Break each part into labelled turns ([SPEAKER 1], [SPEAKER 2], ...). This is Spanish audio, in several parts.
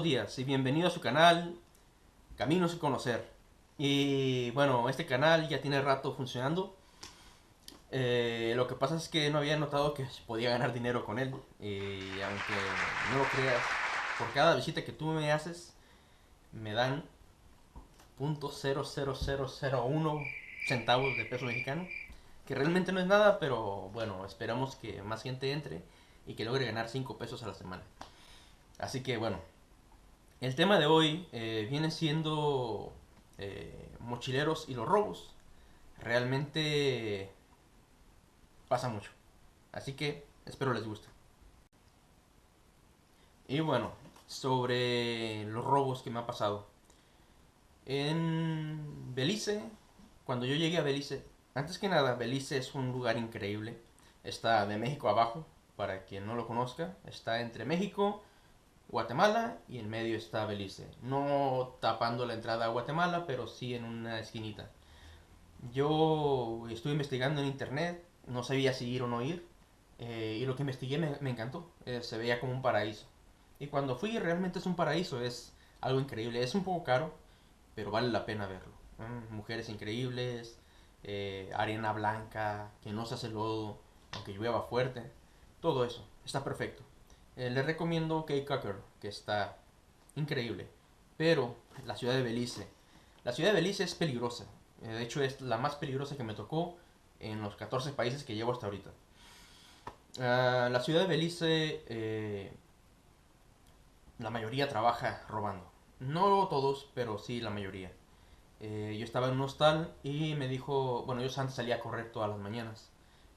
[SPEAKER 1] buenos días y bienvenido a su canal Caminos a Conocer. Y bueno, este canal ya tiene rato funcionando. Lo que pasa es que no había notado que se podía ganar dinero con él. Y aunque no lo creas, por cada visita que tú me haces, me dan .00001 centavos de peso mexicano. Que realmente no es nada, pero bueno, esperamos que más gente entre y que logre ganar 5 pesos a la semana. Así que bueno, el tema de hoy viene siendo mochileros y los robos. Realmente pasa mucho. Así que espero les guste. Y bueno, sobre los robos que me ha pasado. En Belice, cuando yo llegué a Belice, antes que nada, Belice es un lugar increíble. Está de México abajo, para quien no lo conozca. Está entre México, Guatemala y en medio está Belice. No tapando la entrada a Guatemala, pero sí en una esquinita. Yo estuve investigando en internet, no sabía si ir o no ir, y lo que investigué me encantó. Se veía como un paraíso. Y cuando fui, realmente es un paraíso, es algo increíble. Es un poco caro, pero vale la pena verlo. Mujeres increíbles, arena blanca, que no se hace lodo, aunque llueva fuerte. Todo eso, está perfecto. Les recomiendo Cape Cocker, que está increíble. Pero la ciudad de Belice. La ciudad de Belice es peligrosa. De hecho, es la más peligrosa que me tocó en los 14 países que llevo hasta ahorita. La ciudad de Belice, la mayoría trabaja robando. No todos, pero sí la mayoría. Yo estaba en un hostal y me dijo, bueno, yo antes salía a correr todas las mañanas.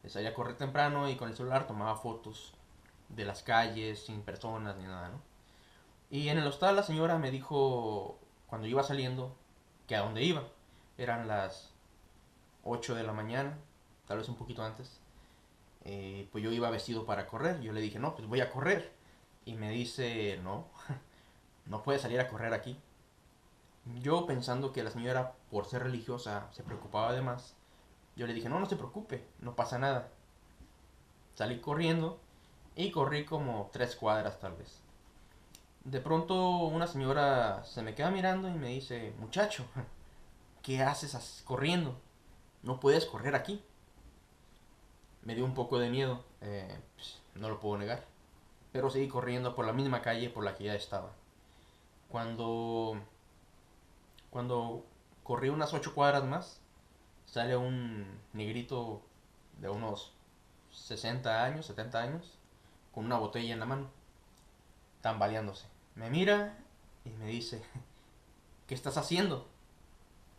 [SPEAKER 1] Salía a correr temprano y con el celular tomaba fotos de las calles, sin personas ni nada, ¿no? Y en el hostal la señora me dijo, cuando iba saliendo, que a dónde iba. Eran las 8 de la mañana, tal vez un poquito antes. Pues yo iba vestido para correr. Yo le dije, no, pues voy a correr. Y me dice, no, no puedes salir a correr aquí. Yo pensando que la señora, por ser religiosa, se preocupaba de más, yo le dije, no, no se preocupe, no pasa nada. Salí corriendo y corrí como 3 cuadras tal vez. De pronto una señora se me queda mirando y me dice, muchacho, ¿qué haces corriendo? No puedes correr aquí. Me dio un poco de miedo, pues, no lo puedo negar. Pero seguí corriendo por la misma calle por la que ya estaba. Cuando, cuando corrí unas 8 cuadras más, sale un negrito de unos 60 años, 70 años, con una botella en la mano, tambaleándose. Me mira y me dice, ¿qué estás haciendo?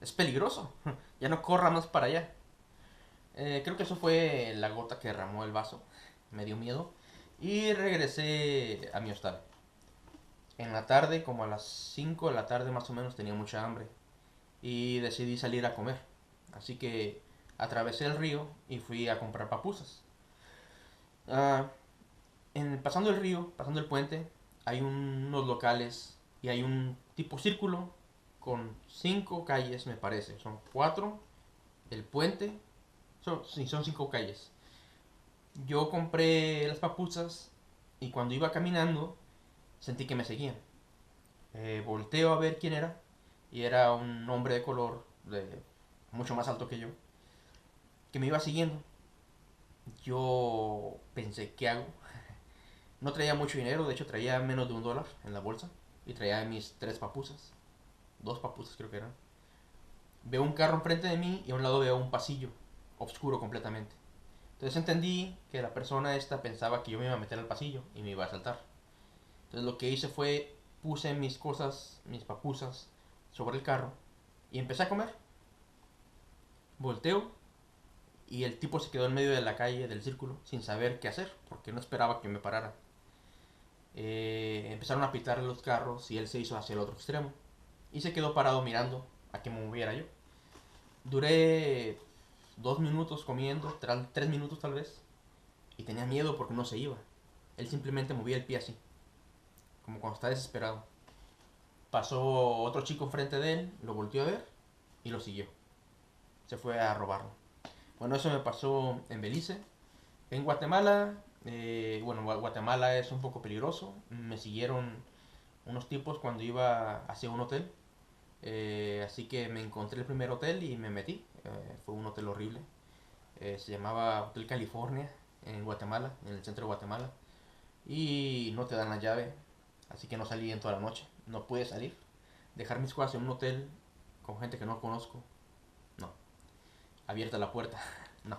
[SPEAKER 1] Es peligroso, ya no corra más para allá. Creo que eso fue la gota que derramó el vaso, me dio miedo y regresé a mi hostal. En la tarde, como a las 5 de la tarde más o menos, tenía mucha hambre y decidí salir a comer. Así que atravesé el río y fui a comprar papusas. Ah, pasando el río, pasando el puente, hay unos locales y hay un tipo círculo con 5 calles, me parece. Son cuatro, el puente, sí, son 5 calles. Yo compré las papusas y cuando iba caminando sentí que me seguían. Volteo a ver quién era y era un hombre de color mucho más alto que yo que me iba siguiendo. Yo pensé, ¿qué hago? No traía mucho dinero, de hecho traía menos de $1 en la bolsa y traía mis 3 papusas, 2 papusas creo que eran. Veo un carro enfrente de mí y a un lado veo un pasillo oscuro completamente. Entonces entendí que la persona esta pensaba que yo me iba a meter al pasillo y me iba a asaltar. Entonces lo que hice fue puse mis cosas, mis papusas sobre el carro y empecé a comer. Volteo y el tipo se quedó en medio de la calle del círculo sin saber qué hacer porque no esperaba que me parara. Empezaron a pitar los carros y él se hizo hacia el otro extremo y se quedó parado mirando a que me moviera yo. Duré 2 minutos comiendo, 3 minutos tal vez, y tenía miedo porque no se iba. Él simplemente movía el pie así, como cuando está desesperado. Pasó otro chico enfrente de él, lo volteó a ver y lo siguió. Se fue a robarlo. Bueno, eso me pasó en Belice. En Guatemala, bueno, Guatemala es un poco peligroso. Me siguieron unos tipos cuando iba hacia un hotel. Así que me encontré el primer hotel y me metí. Fue un hotel horrible. Se llamaba Hotel California en Guatemala, en el centro de Guatemala. Y no te dan la llave. Así que no salí en toda la noche. No pude salir. Dejar mis cosas en un hotel con gente que no conozco. No. Abierta la puerta. No.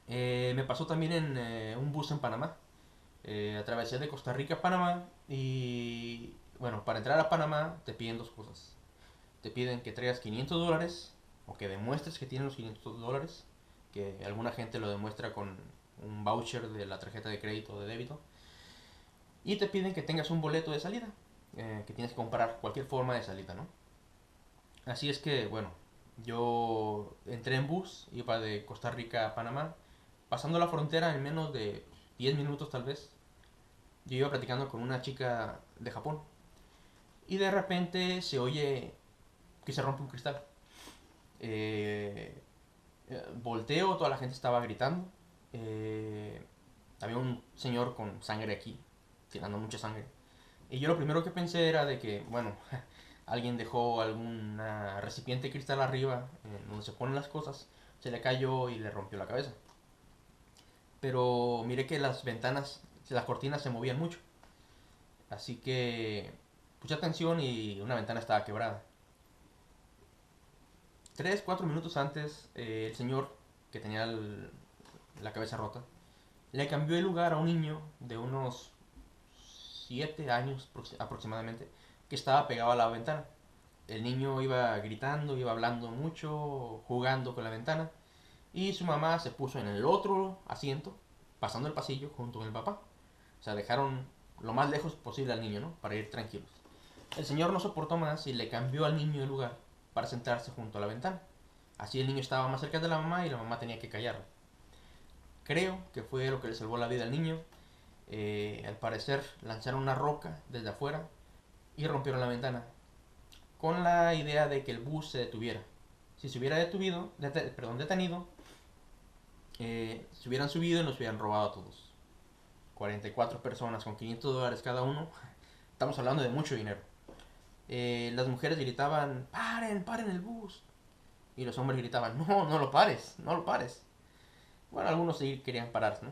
[SPEAKER 1] Me pasó también en un bus en Panamá. Atravesé de Costa Rica a Panamá y bueno, para entrar a Panamá te piden dos cosas. Te piden que traigas $500 o que demuestres que tienes los $500, que alguna gente lo demuestra con un voucher de la tarjeta de crédito o de débito. Y te piden que tengas un boleto de salida, que tienes que comprar cualquier forma de salida, ¿no? Así es que, bueno, yo entré en bus, iba de Costa Rica a Panamá, pasando la frontera en menos de 10 minutos tal vez. Yo iba platicando con una chica de Japón y de repente se oye que se rompe un cristal. Eh, Volteo, toda la gente estaba gritando. Eh, Había un señor con sangre aquí, tirando mucha sangre. Y yo lo primero que pensé era de que, bueno, alguien dejó algún recipiente de cristal arriba, donde se ponen las cosas, se le cayó y le rompió la cabeza. Pero miré que las ventanas, las cortinas se movían mucho. Así que puse atención y una ventana estaba quebrada. 3, 4 minutos antes, el señor que tenía la cabeza rota le cambió el lugar a un niño de unos 7 años aproximadamente que estaba pegado a la ventana. El niño iba gritando, iba hablando mucho, jugando con la ventana. Y su mamá se puso en el otro asiento, pasando el pasillo junto con el papá. O sea, dejaron lo más lejos posible al niño, ¿no? Para ir tranquilos. El señor no soportó más y le cambió al niño el lugar para sentarse junto a la ventana. Así el niño estaba más cerca de la mamá y la mamá tenía que callarlo. Creo que fue lo que le salvó la vida al niño. Al parecer lanzaron una roca desde afuera y rompieron la ventana con la idea de que el bus se detuviera. Si se hubiera detenido, se hubieran subido y nos hubieran robado a todos. 44 personas con $500 cada uno. Estamos hablando de mucho dinero. Las mujeres gritaban, paren, paren el bus. Y los hombres gritaban, no, no lo pares, no lo pares. Bueno, algunos sí querían parar, ¿no?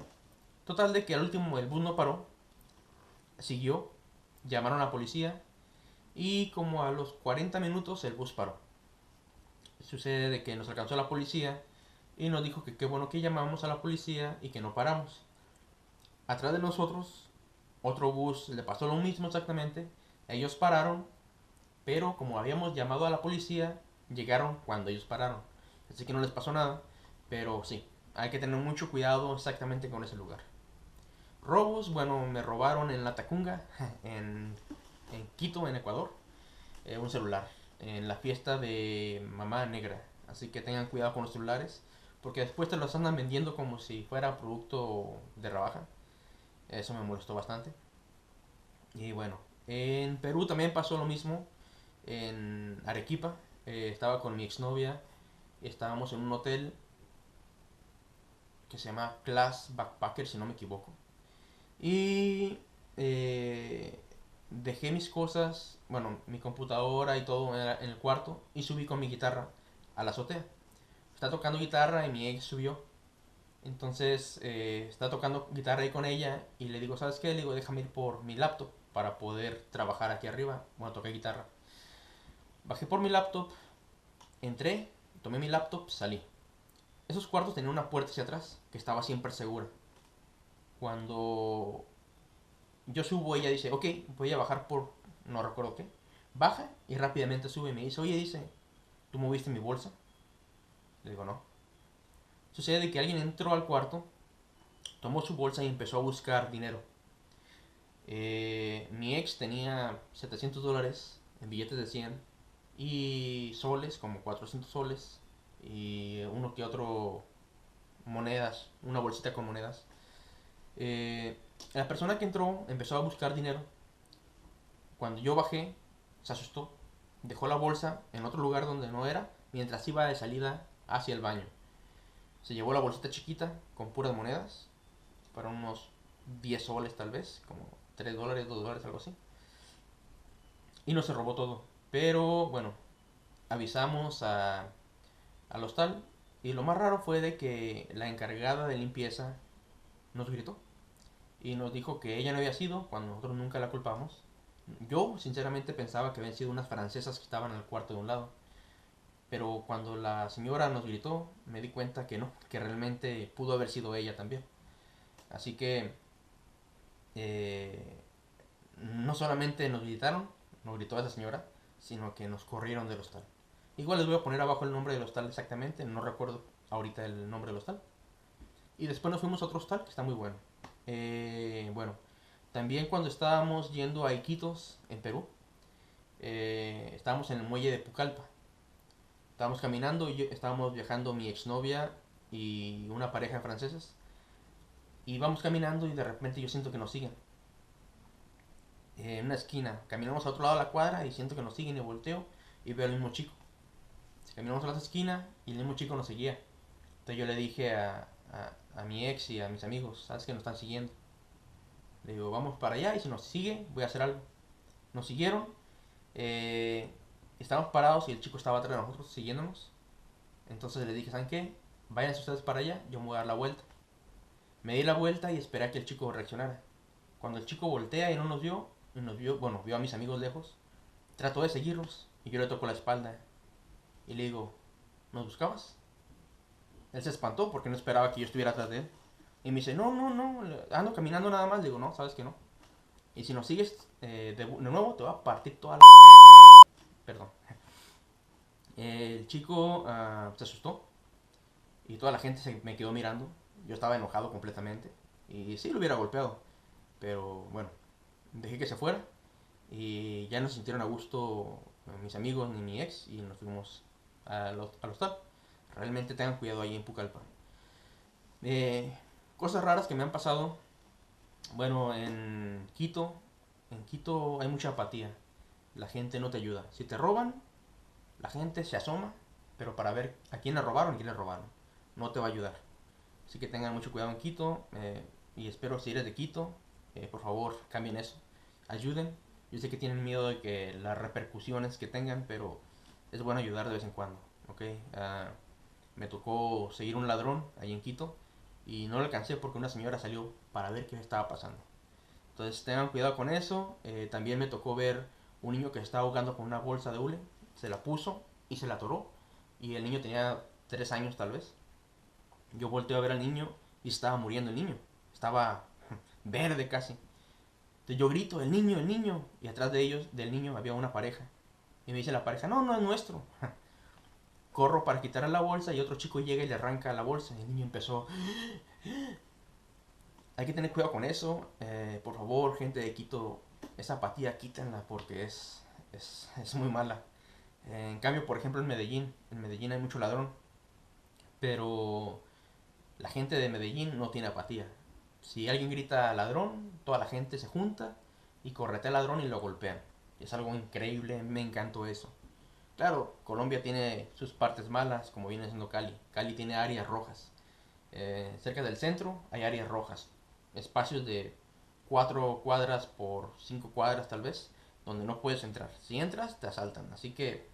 [SPEAKER 1] Total de que al último el bus no paró, siguió, llamaron a la policía y como a los 40 minutos el bus paró. Sucede de que nos alcanzó la policía y nos dijo que qué bueno que llamamos a la policía y que no paramos. Atrás de nosotros, otro bus le pasó lo mismo exactamente. Ellos pararon, pero como habíamos llamado a la policía, llegaron cuando ellos pararon. Así que no les pasó nada, pero sí, hay que tener mucho cuidado exactamente con ese lugar. Robos, bueno, me robaron en La Tacunga, en Quito, en Ecuador, un celular, en la fiesta de Mamá Negra. Así que tengan cuidado con los celulares, porque después te los andan vendiendo como si fuera producto de rebaja. Eso me molestó bastante. Y bueno, en Perú también pasó lo mismo, en Arequipa. Estaba con mi exnovia, estábamos en un hotel que se llama Class Backpacker, si no me equivoco. Y dejé mis cosas, bueno, mi computadora y todo en el cuarto y subí con mi guitarra a la azotea. Está tocando guitarra y mi ex subió. Entonces está tocando guitarra ahí con ella y le digo, ¿sabes qué? Le digo, déjame ir por mi laptop para poder trabajar aquí arriba. Bueno, toqué guitarra. Bajé por mi laptop, entré, tomé mi laptop, salí. Esos cuartos tenían una puerta hacia atrás que estaba siempre segura. Cuando yo subo, ella dice, ok, voy a bajar por no recuerdo qué. Baja y rápidamente sube y me dice, oye, dice, ¿tú moviste mi bolsa? Le digo, no. Sucede que alguien entró al cuarto, tomó su bolsa y empezó a buscar dinero. Mi ex tenía $700 en billetes de 100 y soles, como 400 soles, y uno que otro monedas, una bolsita con monedas. La persona que entró empezó a buscar dinero. Cuando yo bajé, se asustó. Dejó la bolsa en otro lugar donde no era, mientras iba de salida hacia el baño. Se llevó la bolsita chiquita con puras monedas, para unos 10 soles tal vez, como $3, $2, algo así. y no se robó todo. Pero bueno, avisamos al hostal y lo más raro fue de que la encargada de limpieza nos gritó y nos dijo que ella no había sido cuando nosotros nunca la culpamos. Yo sinceramente pensaba que habían sido unas francesas que estaban en el cuarto de un lado, pero cuando la señora nos gritó me di cuenta que no, que realmente pudo haber sido ella también. Así que eh, no solamente nos gritaron, nos gritó esa señora, sino que nos corrieron del hostal. Igual les voy a poner abajo el nombre del hostal exactamente, no recuerdo ahorita el nombre del hostal. Y después nos fuimos a otro hostal que está muy bueno. Bueno, también cuando estábamos yendo a Iquitos, en Perú, estábamos en el muelle de Pucallpa. Estábamos caminando, estábamos viajando mi exnovia y una pareja de franceses. Y vamos caminando y de repente yo siento que nos siguen. En una esquina, caminamos a otro lado de la cuadra y siento que nos siguen y volteo y veo al mismo chico. Caminamos a la esquina y el mismo chico nos seguía. Entonces yo le dije a mi ex y a mis amigos, ¿sabes que nos están siguiendo? Le digo, vamos para allá y si nos sigue voy a hacer algo. Nos siguieron, eh, estábamos parados y el chico estaba atrás de nosotros siguiéndonos. Entonces le dije, ¿saben qué? Váyanse ustedes para allá, yo me voy a dar la vuelta. Me di la vuelta y esperé a que el chico reaccionara. Cuando el chico voltea y no nos vio, bueno, vio a mis amigos lejos, trató de seguirlos y yo le toco la espalda y le digo, ¿nos buscabas? Él se espantó porque no esperaba que yo estuviera atrás de él. Y me dice, no, no, no, ando caminando nada más. Le digo, no, sabes que no. Y si nos sigues de nuevo, te va a partir toda la... Perdón. El chico se asustó y toda la gente se me quedó mirando. Yo estaba enojado completamente y sí lo hubiera golpeado. Pero bueno, dejé que se fuera y ya no se sintieron a gusto mis amigos ni mi ex y nos fuimos al hostal. Realmente tengan cuidado ahí en Pucallpa. Eh, Cosas raras que me han pasado. Bueno, en Quito hay mucha apatía. La gente no te ayuda. Si te roban, la gente se asoma, pero para ver a quién le robaron y quién le robaron. No te va a ayudar. Así que tengan mucho cuidado en Quito. Y espero si eres de Quito, por favor cambien eso. Ayuden. Yo sé que tienen miedo de que las repercusiones que tengan, pero es bueno ayudar de vez en cuando. ¿Ok? Me tocó seguir un ladrón ahí en Quito y no lo alcancé porque una señora salió para ver qué estaba pasando. Entonces tengan cuidado con eso. También me tocó ver un niño que se estaba ahogando con una bolsa de hule, se la puso y se la atoró y el niño tenía 3 años tal vez. Yo volteo a ver al niño y estaba muriendo el niño, estaba verde casi. Entonces yo grito, el niño, y atrás de ellos, del niño, había una pareja. Y me dice la pareja, no, no es nuestro. Corro para quitarle la bolsa y otro chico llega y le arranca la bolsa. Y el niño empezó. Hay que tener cuidado con eso. Por favor, gente de Quito, esa apatía quítenla porque es muy mala. En cambio, por ejemplo, en Medellín hay mucho ladrón. Pero la gente de Medellín no tiene apatía. Si alguien grita ladrón, toda la gente se junta y corretea al ladrón y lo golpean. Es algo increíble, me encantó eso. Claro, Colombia tiene sus partes malas, como viene siendo Cali. Cali tiene áreas rojas. Cerca del centro hay áreas rojas. Espacios de 4 cuadras por 5 cuadras tal vez, donde no puedes entrar. Si entras, te asaltan. Así que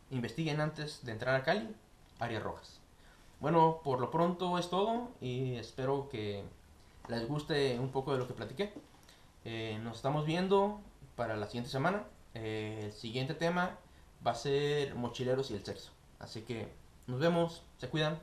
[SPEAKER 1] investiguen antes de entrar a Cali, áreas rojas. Bueno, por lo pronto es todo y espero que les guste un poco de lo que platiqué. Nos estamos viendo para la siguiente semana. El siguiente tema va a ser mochileros y el sexo. Así que nos vemos, se cuidan.